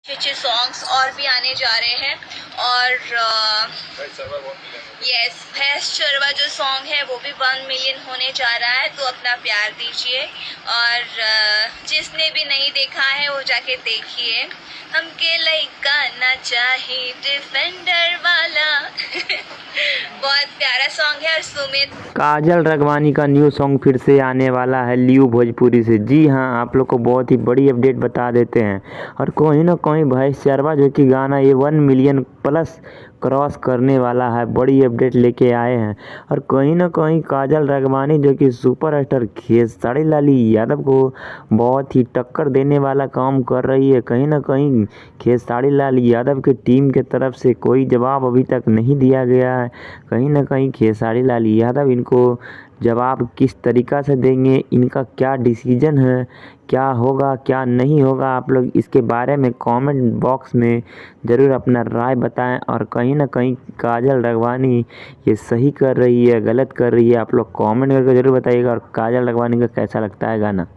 अच्छे सॉन्ग्स और भी आने जा रहे हैं। और यस, भैंस चरवा जो सॉन्ग है वो भी 1 मिलियन होने जा रहा है, तो अपना प्यार दीजिए। और जिसने भी नहीं देखा है वो जाके देखिए। हमके लइका ना चाहे डिफेंडर वाला बहुत प्यारा सॉन्ग है। और सुमित काजल राघवानी का न्यू सॉन्ग फिर से आने वाला है लियो भोजपुरी से। जी हाँ, आप लोग को बहुत ही बड़ी अपडेट बता देते हैं। और कहीं ना कहीं भैंस चरवा जो कि गाना ये 1 मिलियन प्लस क्रॉस करने वाला है, बड़ी अपडेट लेके आए हैं। और कहीं ना कहीं काजल राघवानी जो कि सुपरस्टार खेसारी लाल यादव को बहुत ही टक्कर देने वाला काम कर रही है। कहीं ना कहीं खेसारी लाल यादव की टीम के तरफ से कोई जवाब अभी तक नहीं दिया गया है। कहीं ना कहीं खेसारी लाल यादव इनको जवाब किस तरीक़ा से देंगे, इनका क्या डिसीजन है, क्या होगा क्या नहीं होगा, आप लोग इसके बारे में कमेंट बॉक्स में ज़रूर अपना राय बताएं। और कहीं ना कहीं काजल राघवानी ये सही कर रही है गलत कर रही है, आप लोग कमेंट करके ज़रूर बताइएगा। और काजल राघवानी का कैसा लगता है गाना।